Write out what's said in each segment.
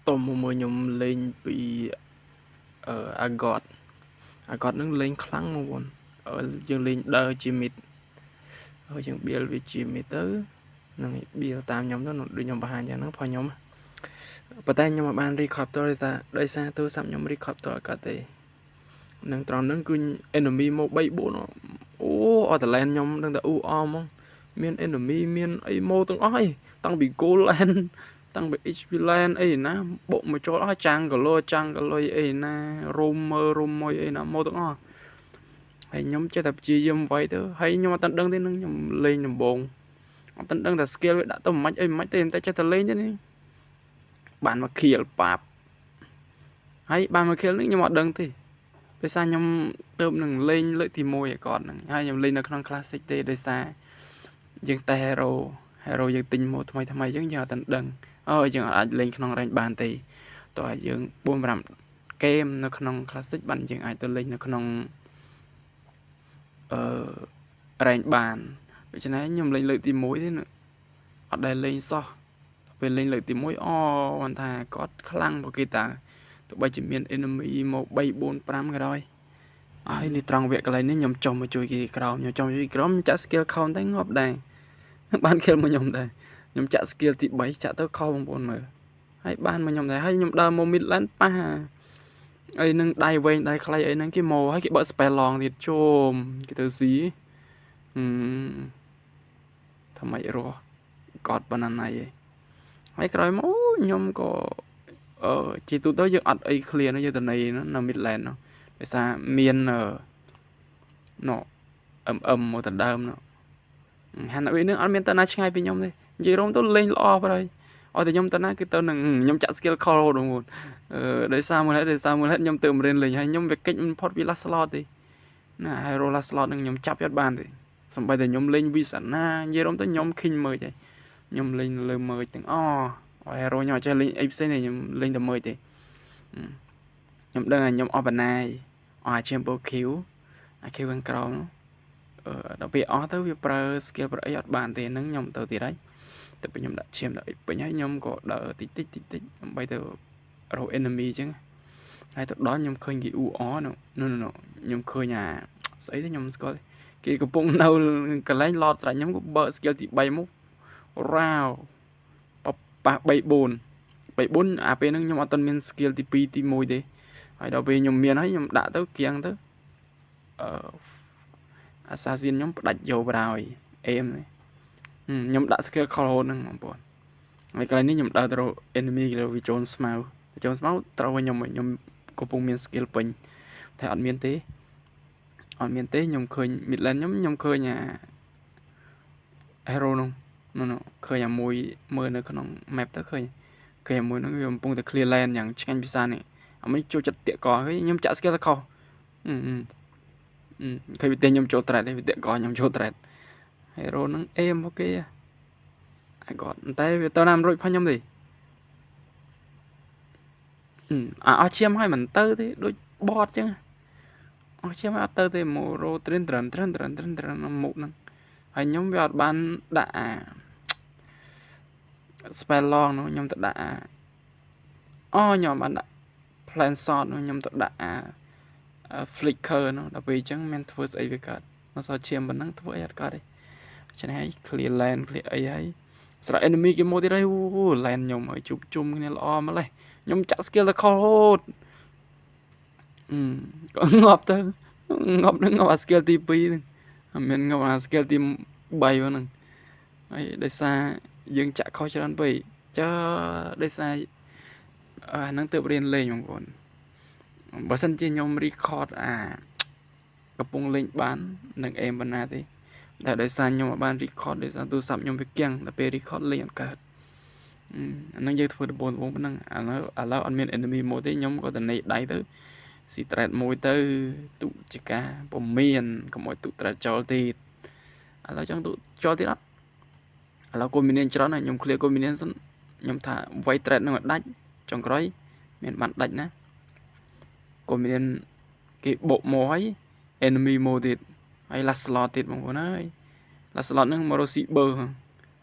Tôm mua nhom lên bị agotនឹងលេងខ្លាំងមកបងយើងលេងដើរជាមិត្តហើយយើងបៀលវាជាមិត្តទៅនឹងបៀលតាមខ្ញុំទៅដូចខ្ញុំបង្ហាញយ៉ាងហ្នឹងផងខ្ញុំប៉ុន្តែខ្ញុំមិនបាន record ផ្ទាល់ទេដោយសារទូរស័ព្ទខ្ញុំ record ផ្ទាល់ក៏ទេនឹងត្រង់ហ្នឹងគឺ enemy មក 3 4 អូអត់តឡែនខ្ញុំដឹងតែអ៊ូអមហ្មងមាន enemy មានអីមកទាំងអស់អីតាំងពី goal land តាំងពី HP land អីណាបុកមកចូលអស់ចាំងកលុយអីណារុំមួយអីណាមកទាំងអស់ហើយខ្ញុំចេះតែព្យាយាមវាយទៅហើយខ្ញុំអត់ដឹងទេនឹងខ្ញុំលេងដំបងអត់ដឹងថា skill វាដាក់ទៅមិនម៉េចទេតែចេះតែលេងទេនេះបានមក kill ប៉ាប់ហើយបានមក kill នេះខ្ញុំអត់ដឹងទេដោយសារខ្ញុំទៅនឹងលេងលើកទី1ឲ្យគាត់ហ្នឹងហើយខ្ញុំលេងនៅក្នុង classic ទេដោយសារយើងតែ hero យើងទិញមកថ្មីអញ្ចឹងយើងអត់ដឹងយើងអាចលេងក្នុង rank បានទេតោះយើង 4-5 game នៅក្នុង classic បានយើងអាចទៅលេងនៅក្នុងrank បានដូច្នេះខ្ញុំលេងលើកទី1ទេអត់ដែលលេងសោះពេលលេងលើកទី1គាត់ថាគាត់ខ្លាំងមកគេតាទោះបីជាមាន enemy មក3 4 5ក៏ដោយហើយនេះត្រង់វគ្គកន្លែងនេះខ្ញុំចុះមកជួយគេក្រោមខ្ញុំចាក់ skill count តែងាប់ដែរបាន kill មកខ្ញុំដែរខ្ញុំចាក់ skill ទី3ចាក់ទៅខោបងប្អូនមើលហើយបានមកខ្ញុំដែរហើយខ្ញុំដើរមក mid lane ប៉ះអីនឹងដៃវែងដៃខ្លីអីហ្នឹងគេមកហើយគេបើក spell long ទៀតជុំគេទៅស៊ីថ្មីរស់កត់ប៉ុណ្ណាណៃឯងហើយក្រោយមកខ្ញុំក៏ជាទូទៅយើងអត់អី clear នោះយើងទៅនៅ mid lane នោះដោយសារមានមកទៅដើមនោះហាន់អីនឹងអត់មានតាណាឆ្ងាយពីខ្ញុំទេនិយាយរំទៅលេងល្អប្រហែលឲ្យតែខ្ញុំតាណាគឺទៅនឹងខ្ញុំចាក់ skill call បងប្អូនដោយសារមួយហេតុខ្ញុំទៅរៀនលេងហើយខ្ញុំវាកិច្ចមិនផុតពី last slot ទេណាហើយ roll last slot នឹងខ្ញុំចាប់យកបានទេសំបីតែខ្ញុំលេង vision ណានិយាយរំទៅខ្ញុំឃើញមើលទេខ្ញុំលេងលើមើលទាំងឲ្យ hero ខ្ញុំអត់ចេះលេងអីផ្សេងទេខ្ញុំលេងតែមើលទេខ្ញុំដឹងថាខ្ញុំអស់បណ្ណាយអស់ champion Q អា Q ខាងក្រោមនោះដល់ពេលអស់ទៅវាប្រើ skill ប្រើអីអត់បានទេហ្នឹងខ្ញុំទៅទៀតហើយតែពេលខ្ញុំដាក់ឈាមដាក់អីពេញហើយខ្ញុំក៏ដើរតិចដើម្បីទៅរក enemy អញ្ចឹងហើយទៅដល់ខ្ញុំឃើញគេ UR នោះខ្ញុំឃើញស្អីទេខ្ញុំស្គាល់គេកំពុងនៅកន្លែងឡតស្រេចខ្ញុំក៏បើក skill ទី3មករ៉ាវប៉ះ3 4អាពេលហ្នឹងខ្ញុំអត់ទាន់មាន skill ទី2ទី1ទេហើយដល់ពេលខ្ញុំមានហើយខ្ញុំដាក់ទៅគៀងទៅassassin ខ្ញុំផ្ដាច់យកបណ្ដោយអេមខ្ញុំដាក់ skill call ហ្នឹងបងប្អូនហើយកន្លែងនេះខ្ញុំដើរទៅ enemy គេវាចូលស្មៅត្រូវខ្ញុំកំពុងមាន skill ពេញតែអត់មានទេខ្ញុំឃើញ mid lane ខ្ញុំឃើញhero នោះឃើញមួយមើលនៅក្នុង map ទៅឃើញមួយហ្នឹងវាកំពុងតែ clear lane យ៉ាងឆ្ងាញ់ពិសានេះអមិនចូលចិត្តតាកកខ្ញុំចាក់ skill ទៅខុសឃើញវាទេខ្ញុំចូល thread ទេវាតាកកខ្ញុំចូល thread hero ហ្នឹងអេមអូខេអាគាត់តែវាទៅណាមិនរួចផងខ្ញុំទេអស់ឈាមហើយមិនទៅទេដូចបតចឹងអស់ឈាមអត់ទៅទេមករោត្រិនមុខហ្នឹងហើយខ្ញុំវាអត់បានដាក់spell long នោះខ្ញុំទៅដាក់ខ្ញុំបានដាក់ plan shot នោះខ្ញុំទៅដាក់flicker នោះដល់ពេលអញ្ចឹងមិនធ្វើស្អីវាកើតមកសល់ឈាមប៉ុណ្ណឹងធ្វើអីអត់កើតទេដូច្នេះហើយ clear lane clear អីហើយស្រែ enemy គេមកទៀតហើយlane ខ្ញុំឲ្យជុំគ្នាល្អម្លេះខ្ញុំចាក់ skill ទៅខលហូតក៏ងាប់ទៅងាប់អា skill ទី2ហ្នឹងអត់មានងាប់អា skill ទី3ហ្នឹងហើយដោយសារយើងចាក់ខុសច្រើនពេកដោយសារហ្នឹងទើបរៀនលេងបងប្អូនបើសិនជាខ្ញុំ record កំពុងលេងបាននឹងអេមបណ្ណាទេតែដោយសារខ្ញុំអត់បាន record ដោយសារទូរស័ព្ទខ្ញុំវាគាំងតែពេល record លេងអត់កើតអាហ្នឹងយើងធ្វើដំបូងប៉ុណ្ណឹងឥឡូវអត់មាន enemy មកទេខ្ញុំក៏ទៅនេដៃទៅស៊ី thread មួយទៅទុជាការពុំមានកុំឲ្យទុ thread ចោលទៀតឥឡូវចង់ទុចោលទៀតអត់ឥឡូវកូនមីនៀនច្រើនហើយខ្ញុំ clear កូនមីនៀនសិនខ្ញុំថាវាយ thread នឹងឲ្យដាច់ចុងក្រោយមានបានដាច់ណាកូនមីនៀនគេបុកមកហើយ enemy មកទៀតហើយ last slot ទៀតបងប្អូនហើយ last slot ហ្នឹងមករកស៊ីបឺ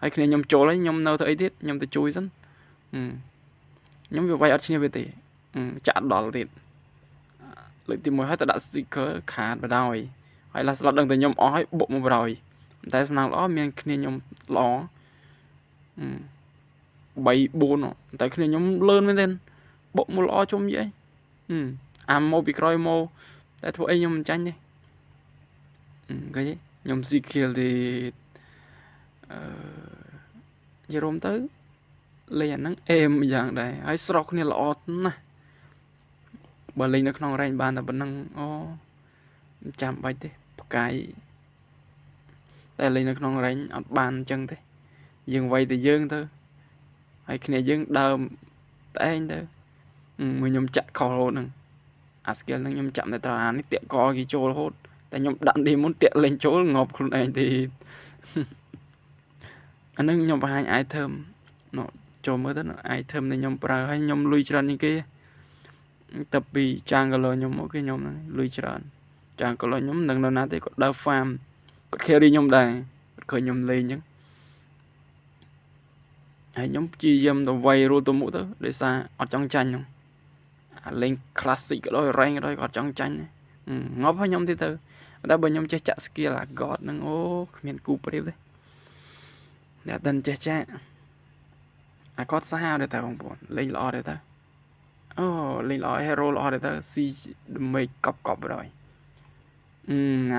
ហើយគ្នាខ្ញុំចូលហើយខ្ញុំនៅទៅអីទៀតខ្ញុំទៅជួយសិន nhóm việc vay ở trên về chặt đỏ tiền lợi tìm mồi hay ta đã stickerขาดไปได้hay là slot đừng từ nhóm ói bộ một rồi tại sao nó miền kia nhóm ló bảy bốn nó tại kia nhóm lớn lên tên bộ một ló chung vậy mô bị coi mô tại thôi ấy nhóm tranh đi cái gì nhóm gì kia thì giờ hôm tới lên nó êm dạng này hay sọc này lọt nè bờ linh nó không ra bàn là bờ năng chạm bạch thế cái tại linh nó không ra ở bàn chân thế dừng vay thì dương thôi hay khi này dương đờm tại anh thôi mình nhom chặt kho luôn nè skill nó nhom chạm để tao ăn tiện co cái chỗ hốt tại nhom đạn đi muốn tiện lên chỗ ngọc luôn này thì anhนึงnhom hai ai thơm nó cho mới tới ai thơm này nhom pra hay nhom lui trần như kia tập bị trang cái lời nhom mỗi cái nhom này lui trần trang cái lời nhom đừng đâu nát thì có đau farm có khéo đi nhom đài khởi nhom lên nhá hay nhom chi dâm đồ vay rồi tụi mũ tới để xa ở trong tranh không lên classic cái đó rank cái đó có trong tranh ngóp với nhom thì từ đã bên nhom chơi chặt skill là god nâng miền cúp đấy để tân chơi có sao để tao không buồn lên lọ để tao lên lọ hero lọ để tao si mày cọp rồi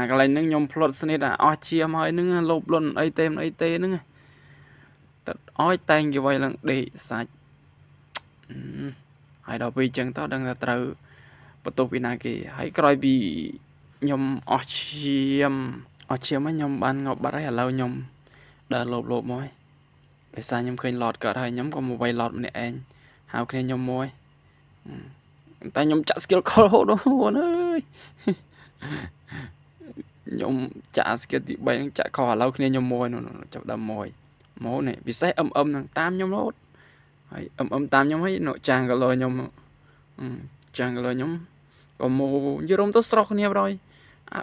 cái này nâng nhom plot này là chia mà nâng lộp luôn ai tem nâng tật ói tay như vậy là để sạch hay đâu vì chẳng tao đang là từ bắt đầu vì này kì hãy coi bị nhom chiêm ấy nhom ban ngọc bắt ấy là lâu nhom đờ lộp môi để sao nhom khơi lọt cỡ thôi nhom có một vài lọt này anh hào kia nhom môi tay nhom chặt skill khó hộ đó luôn ơi nhom chặt skill thì bay chặt khó lâu kia nhom môi nó chặt đầm môi máu này bị say âm tam nhom lốt âm tam nhom ấy nội tràng cái lời nhom tràng cái lời nhom còn mồ như rong tốt sọc nha rồi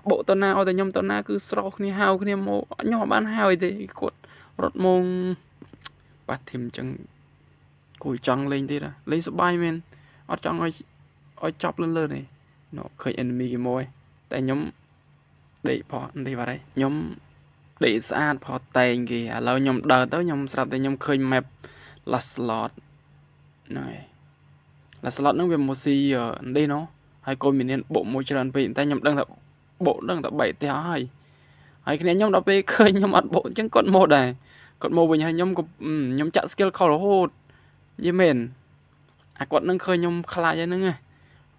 bộ tao nào thì nhom tao na cứ sọc nha hao kia mồ nhỏ bán hao thì cột rốt mông bắt thêm chân cùi trăng lên đi ra lấy số bay men ở trong oi chọc lên này nó khởi enemy cái môi tại nhóm để phò đi vào đây nhóm để xa phò tay kìa lâu nhóm đờ tới nhóm sập thì nhóm khơi map là slot này là slot nó về một xì ở đây nó hay coi mình nên bộ môi trường vì tay nhóm đang là bộ đang là bảy theo hay cái này nhóm đó về khơi nhóm ăn bộ chẳng còn một này còn một mình hay nhóm có nhóm chặt skill khó hốt với mình còn nâng khơi nhóm khai cho nâng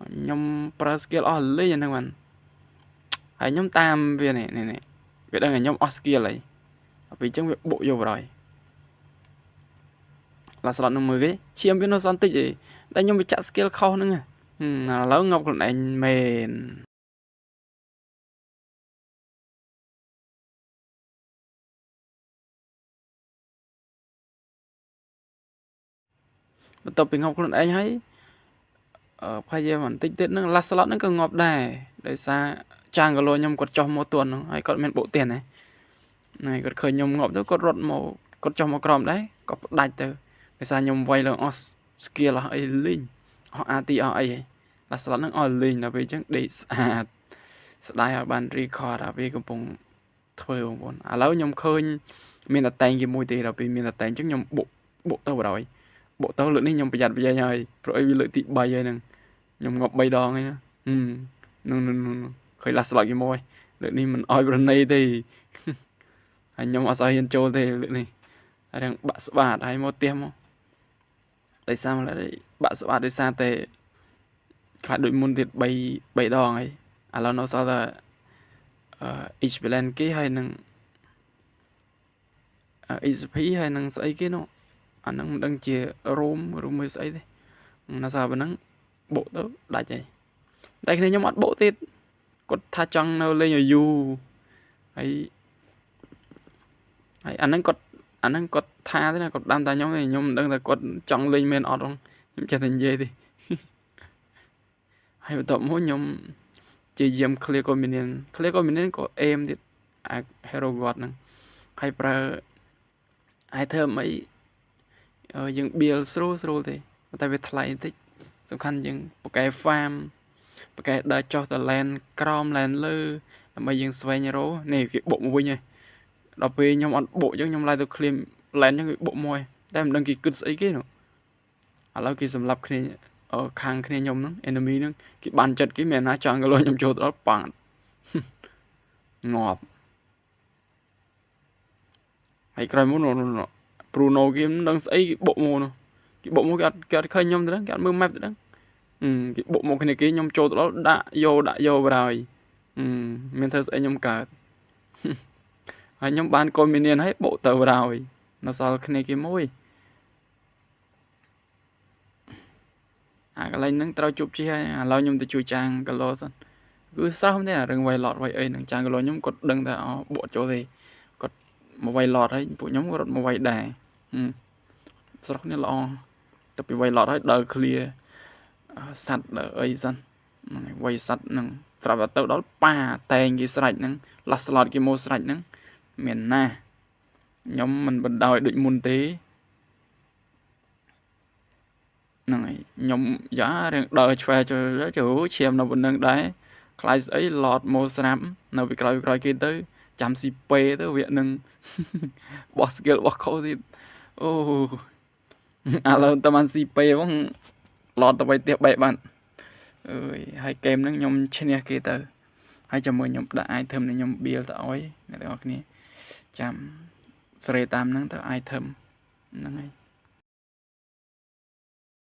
nhóm pro skill ở lấy cho nâng bạn hay nhóm tam về này việc đang là nhóm skill này vì chẳng việc bộ vô rồi là slot number 10 cái chiêm với nó son tích gì đây nhóm bị chặt skill khó nâng là lâu ngọc còn anh mền bắt đầu ngọc còn anh ấy phải giờ mình tích nó là slot nó còn ngọc đài để xa trang cái lô nhom cột cho một tuần hay còn men bộ tiền này cột khởi nhom ngọc đó cột rột màu cột cho một crom đấy có đạch từ để xa nhom vay là skill là ai linh họ ATI là slot nó ở linh là vì chẳng để đài ở bàn record là vì cái vùng thuê vùng lâu nhom khơi mình là tay cái môi tiền là vì mình là tay chứ nhom bộ tao rồi bộ tao lượn đi nhom bây giờ nhơi rồi vì lợi thị bay vậy nè nhom ngọc bay đòn ấy nữa khởi là slot cái môi lượn đi mình oi bên đây thì anh nhom ở sau hiên châu thì lượn này đang bạn hay một tiêm không tại sao mà lại bạn sợ bạn đi xa tệ khai đội môn thiệt bay đòn ấy là nó sao là H-Plan cái hay nâng HP hay nâng xây cái nó anh nâng đang chia room mới xây thế nó sao bên nâng bộ đó đại chạy đây này nhóm ăn bộ tiết có tha chăng nào lên ở du ấy anh nâng có tha thế này có đam ta nhóm này nhóm đang là có chọn lên men ở trong nhóm trở thành dê thì hay một tập mỗi nhóm chơi game clear communion có em thì hero god nè hay pra ai thơm ấy dừng bill sro thì តែវាថ្លៃបន្តិចសំខាន់យើងបកកែ farm បកកែដើរចុះទៅ land ក្រោម land លើដើម្បីយើងស្វែងរកនេះគេបុកមកវិញហើយដល់ពេលខ្ញុំអត់បុកអញ្ចឹងខ្ញុំឡើងទៅ claim land អញ្ចឹងគេបុកមកហើយតែមិនដឹងគេគិតស្អីគេនោះឥឡូវគេសម្លាប់គ្នាខាងគ្នាខ្ញុំហ្នឹង enemy ហ្នឹងគេបានចិត្តគេមានណាចង់ក៏លុយខ្ញុំចូលដល់ប៉ាត់ងាប់ហើយក្រោយមកនោះ Bruno គេមិនដឹងស្អីគេបុកមកនោះគេបុកមកគេអត់ឃើញខ្ញុំទៅដឹងគេអត់មើល map ទៅដឹងគេបុកមកគ្នាគេខ្ញុំចូលទៅដល់ដាក់យកបរហើយមានធ្វើស្អីខ្ញុំកើតហើយខ្ញុំបានកូនមីនៀនហើយបុកទៅបរហើយនៅសល់គ្នាគេមួយអាកន្លែងហ្នឹងត្រូវជប់ជិះហើយឥឡូវខ្ញុំទៅជួយចាងគីឡូសិនគឺស្រស់មែនទេរឿងវាយឡតវាយអីហ្នឹងចាងគីឡូខ្ញុំគាត់ដឹងថាបុកចូលទេគាត់មកវាយឡតហើយពួកខ្ញុំក៏រត់មកវាយដែរស្រស់នេះល្អទៅពីវាយឡតហើយដើរ clear សัตว์ដើរអីសិនវាយសัตว์ហ្នឹងត្រាប់ទៅដល់ប៉ាតែងគេស្រេចហ្នឹង last slot គេមកស្រេចហ្នឹងមានណាខ្ញុំមិនបណ្ដោយដូចមុនទេហ្នឹងហើយខ្ញុំយ៉ារៀងដើរឆ្វែចូលឈាមនៅប៉ុណ្្នឹងដែរខ្លាចស្អីឡតមកស្រាប់នៅពីក្រោយគេទៅចាំស៊ីពេទៅវានឹងបោះ skill របស់ខោទៀតអូឥឡូវតើបានស៊ីពេហ្មងឡតទៅផ្ទះបែបបានអើយហើយហ្គេមហ្នឹងខ្ញុំឈ្នះគេទៅហើយចាំមើលខ្ញុំដាក់ item នេះខ្ញុំ build ទៅឲ្យអ្នកទាំងអស់គ្នាចាំស្រេតាមហ្នឹងទៅ item ហ្នឹងហើយ